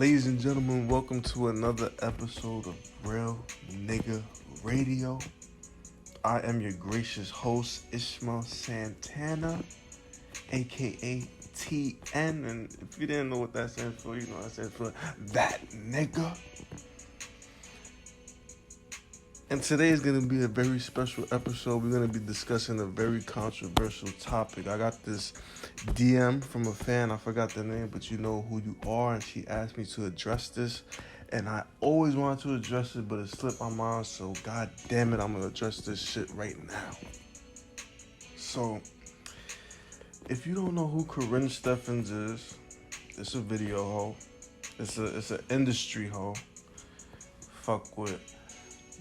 Ladies and gentlemen, welcome to another episode of Real Nigga Radio. I am your gracious host, Merlin Santana, aka TN. And if you didn't know what that stands for, you know that stands for that nigga. And today is going to be a very special episode. We're going to be discussing a very controversial topic. I got this DM from a fan. I forgot the name, but you know who you are. And she asked me to address this. And I always wanted to address it, but it slipped my mind. So, god damn it, I'm going to address this shit right now. So, if you don't know who Corinne Steffens is, it's a video hoe. It's an industry hoe. Fuck with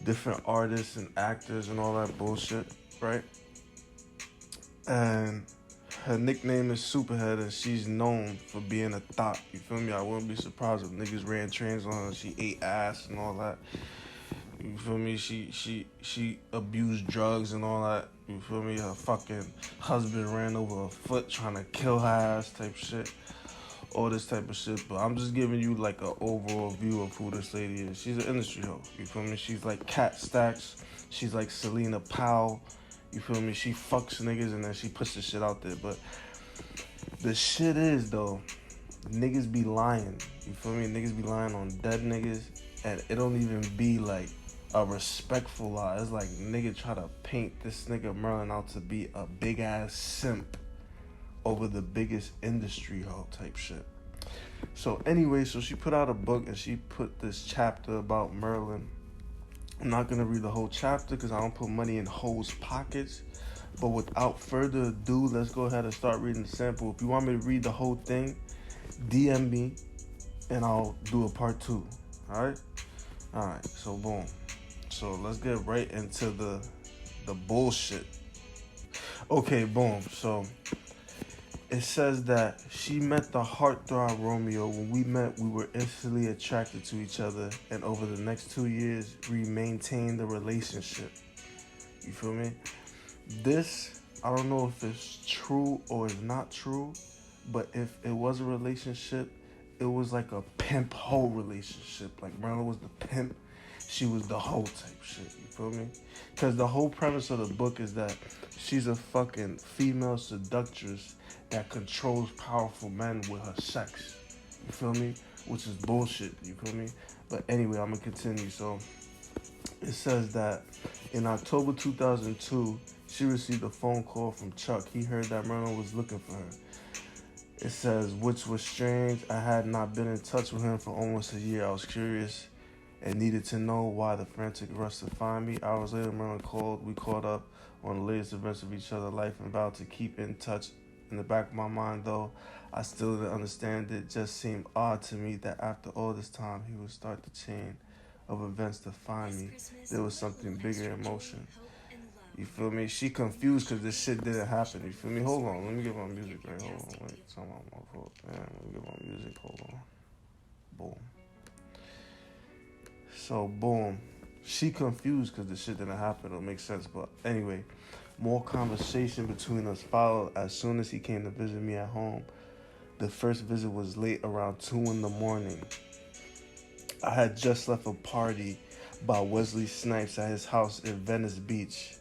different artists and actors and all that bullshit, right? And her nickname is Superhead, and she's known for being a thot. You feel me? I wouldn't be surprised if niggas ran trains on her. She ate ass and all that. You feel me? She abused drugs and all that. You feel me? Her fucking husband ran over her foot trying to kill her ass type shit. All this type of shit, but I'm just giving you like an overall view of who this lady is. She's an industry hoe, you feel me? She's like Cat Stacks, she's like Selena Powell, you feel me? She fucks niggas and then she puts the shit out there, but the shit is though, niggas be lying, you feel me? Niggas be lying on dead niggas, and it don't even be like a respectful lie. It's like nigga try to paint this nigga Merlin out to be a big ass simp over the biggest industry hoe type shit. So anyway, so she put out a book and she put this chapter about Merlin. I'm not going to read the whole chapter because I don't put money in hoes' pockets. But without further ado, let's go ahead and start reading the sample. If you want me to read the whole thing, DM me and I'll do a part 2. Alright? Alright, so boom. So let's get right into the bullshit. Okay, boom. So it says that she met the heartthrob Romeo. When we met, we were instantly attracted to each other, and over the next 2 years, we maintained the relationship. You feel me? This, I don't know if it's true or it's not true, but if it was a relationship, it was like a pimp-hoe relationship. Like Merlin was the pimp, she was the hoe type shit. You feel me? Because the whole premise of the book is that she's a fucking female seductress that controls powerful men with her sex. You feel me? Which is bullshit. You feel me? But anyway, I'm gonna continue. So it says that in October 2002, she received a phone call from Chuck. He heard that Merlin was looking for her. It says, which was strange. I had not been in touch with him for almost a year. I was curious and needed to know why the frantic rush to find me. Hours later, Merlin called. We caught up on the latest events of each other's life and vowed to keep in touch. In the back of my mind, though, I still didn't understand it. Just seemed odd to me that after all this time, he would start the chain of events to find me. There was something bigger in motion. You feel me? She confused because this shit didn't happen. You feel me? Hold on. Let me get my music right. Hold on. Wait. It's on my fault. Man, let me get my music. Hold on. Boom. So, boom. She confused because the shit didn't happen. It'll make sense. But anyway, more conversation between us followed as soon as he came to visit me at home. The first visit was late, around 2 in the morning. I had just left a party by Wesley Snipes at his house in Venice Beach.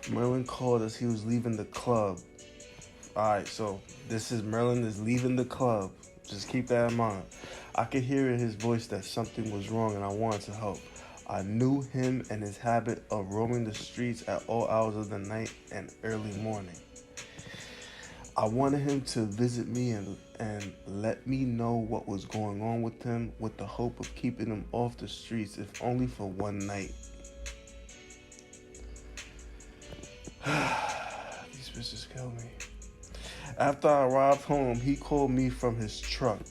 Merlin called us. He was leaving the club. Alright, so this is Merlin is leaving the club. Just keep that in mind. I could hear in his voice that something was wrong and I wanted to help. I knew him and his habit of roaming the streets at all hours of the night and early morning. I wanted him to visit me and let me know what was going on with him with the hope of keeping him off the streets, if only for one night. These bitches kill me. After I arrived home, he called me from his truck.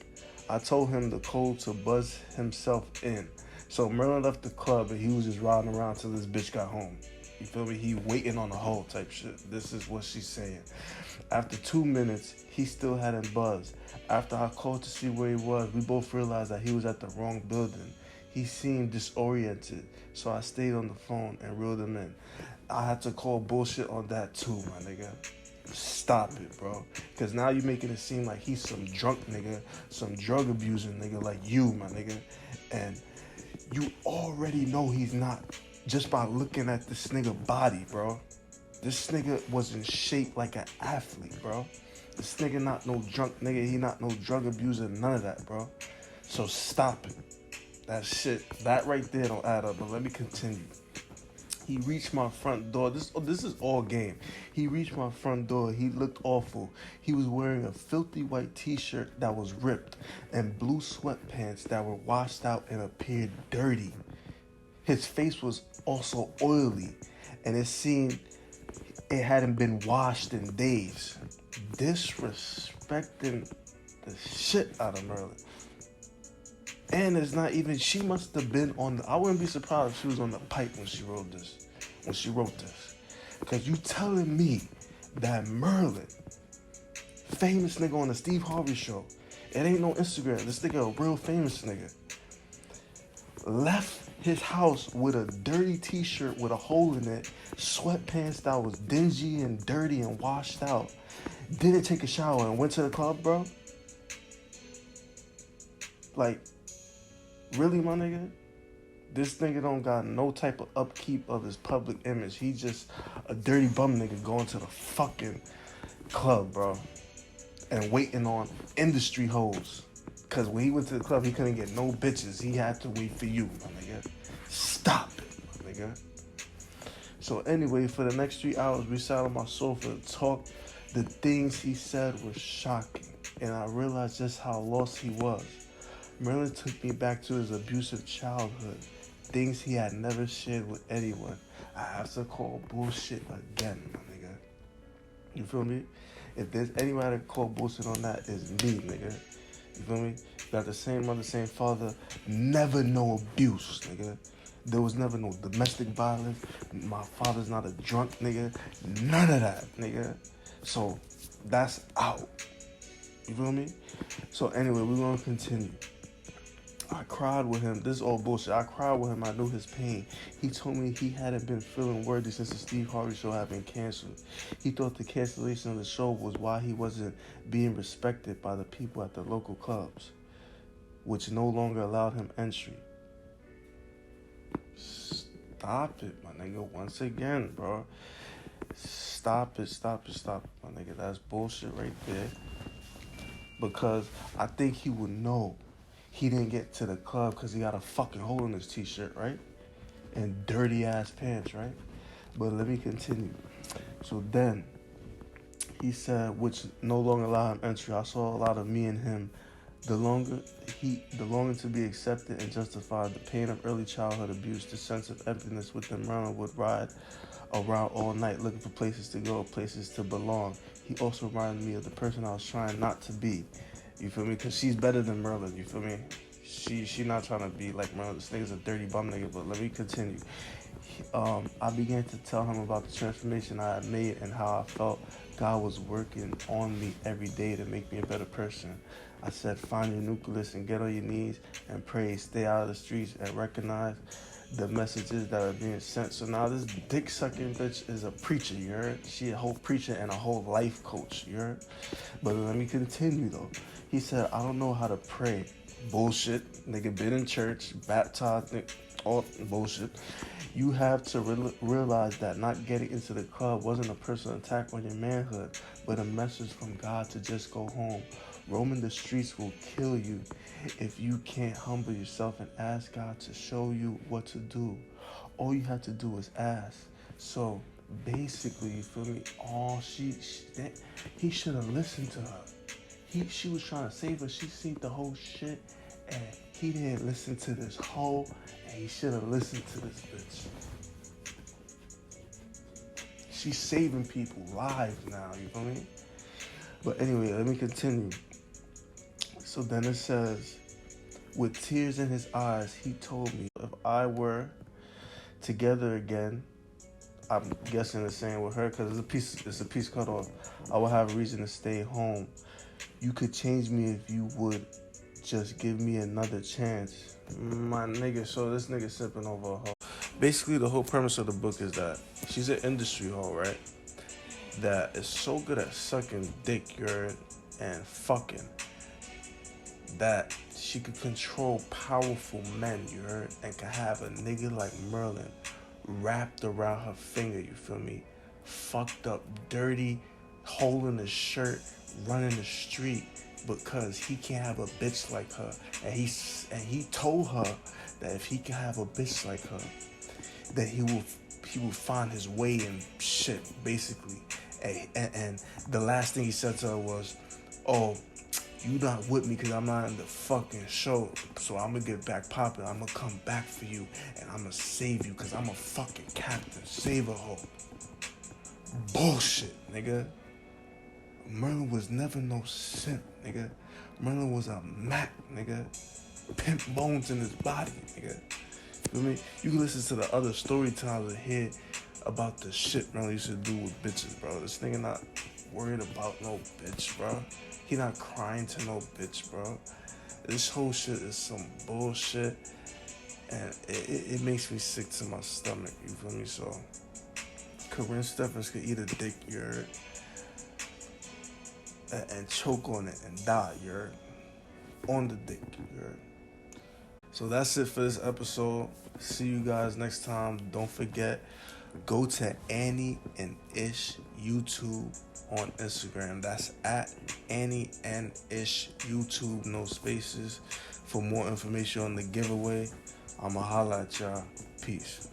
I told him the code to buzz himself in. So Merlin left the club and he was just riding around till this bitch got home. You feel me? He waiting on the hoe type shit. This is what she's saying. After 2 minutes, he still hadn't buzzed. After I called to see where he was, we both realized that he was at the wrong building. He seemed disoriented, so I stayed on the phone and reeled him in. I had to call bullshit on that too, my nigga. Stop it, bro. Because now you're making it seem like he's some drunk nigga, some drug abusing nigga like you, my nigga. And you already know he's not just by looking at this nigga body, bro. This nigga was in shape like an athlete, bro. This nigga not no drunk nigga. He not no drug abuser, none of that, bro. So stop it. That shit, that right there don't add up. But let me continue. He reached my front door. This is all game. He reached my front door. He looked awful. He was wearing a filthy white t-shirt that was ripped and blue sweatpants that were washed out and appeared dirty. His face was also oily, and it seemed it hadn't been washed in days. Disrespecting the shit out of Merlin. And it's not even, she must have been on the, I wouldn't be surprised if she was on the pipe when she wrote this. Because you telling me that Merlin, famous nigga on the Steve Harvey show, it ain't no Instagram, this nigga a real famous nigga, left his house with a dirty t-shirt with a hole in it, sweatpants that was dingy and dirty and washed out, didn't take a shower and went to the club, bro? Like, really, my nigga? This nigga don't got no type of upkeep of his public image. He just a dirty bum nigga going to the fucking club, bro. And waiting on industry hoes. Because when he went to the club, he couldn't get no bitches. He had to wait for you, my nigga. Stop it, my nigga. So anyway, for the next 3 hours, we sat on my sofa and talked. The things he said were shocking. And I realized just how lost he was. Merlin took me back to his abusive childhood. Things he had never shared with anyone. I have to call bullshit again, my nigga. You feel me? If there's anybody to call bullshit on that, it's me, nigga. You feel me? Got the same mother, same father. Never no abuse, nigga. There was never no domestic violence. My father's not a drunk, nigga. None of that, nigga. So, that's out. You feel me? So anyway, we're gonna continue. I cried with him. This is all bullshit. I cried with him. I knew his pain. He told me he hadn't been feeling worthy since the Steve Harvey show had been canceled. He thought the cancellation of the show was why he wasn't being respected by the people at the local clubs, which no longer allowed him entry. Stop it, my nigga. Once again, bro. Stop it, my nigga. That's bullshit right there. Because I think he would know he didn't get to the club because he got a fucking hole in his t-shirt, right? And dirty ass pants, right? But let me continue. So then he said, which no longer allowed him entry. I saw a lot of me and him. The longing to be accepted and justified, the pain of early childhood abuse, the sense of emptiness within Merlin would ride around all night looking for places to go, places to belong. He also reminded me of the person I was trying not to be. You feel me? Because she's better than Merlin, you feel me? She not trying to be like Merlin. This nigga's a dirty bum nigga, but let me continue. I began to tell him about the transformation I had made and how I felt God was working on me every day to make me a better person. I said, find your nucleus and get on your knees and pray. Stay out of the streets and recognize the messages that are being sent. So now this dick-sucking bitch is a preacher, you heard? She a whole preacher and a whole life coach, you heard? But let me continue, though. He said, I don't know how to pray. Bullshit. Nigga been in church, baptized, all bullshit. You have to realize that not getting into the club wasn't a personal attack on your manhood, but a message from God to just go home. Roaming the streets will kill you if you can't humble yourself and ask God to show you what to do. All you have to do is ask. So basically, you feel me? He should have listened to her. She was trying to save her. She seen the whole shit, and he didn't listen to this hoe, and he should have listened to this bitch. She's saving people lives now, you feel me? But anyway, let me continue. So then it says, with tears in his eyes, he told me if I were together again, I'm guessing the same with her because it's a piece cut off, I would have a reason to stay home. You could change me if you would just give me another chance. My nigga, so this nigga sipping over a hoe. Basically, the whole premise of the book is that she's an industry hoe, right? that is so good at sucking dick, and fucking, that she could control powerful men, and can have a nigga like Merlin wrapped around her finger, you feel me? Fucked up, dirty, holding his shirt, running the street because he can't have a bitch like her. And he told her that if he can have a bitch like her, that he will find his way and shit, basically. And the last thing he said to her was, "Oh, you not with me because I'm not in the fucking show. So I'm gonna get back popping. I'm gonna come back for you and I'm gonna save you because I'm a fucking captain. Save a hoe." Bullshit, nigga. Merlin was never no simp, nigga. Merlin was a Mac, nigga. Pimp bones in his body, nigga. You know, you can listen to the other story times and hear about the shit Merlin used to do with bitches, bro. This nigga not worried about no bitch, bro. He not crying to no bitch, bro. This whole shit is some bullshit, and it makes me sick to my stomach, you feel me? So, Corinne Stephens could eat a dick, you heard? And choke on it and die, you heard? On the dick, you heard? So that's it for this episode. See you guys next time. Don't forget, go to Annie&Ish YouTube on Instagram. That's at Annie&Ish YouTube, no spaces. For more information on the giveaway, I'ma holla at y'all. Peace.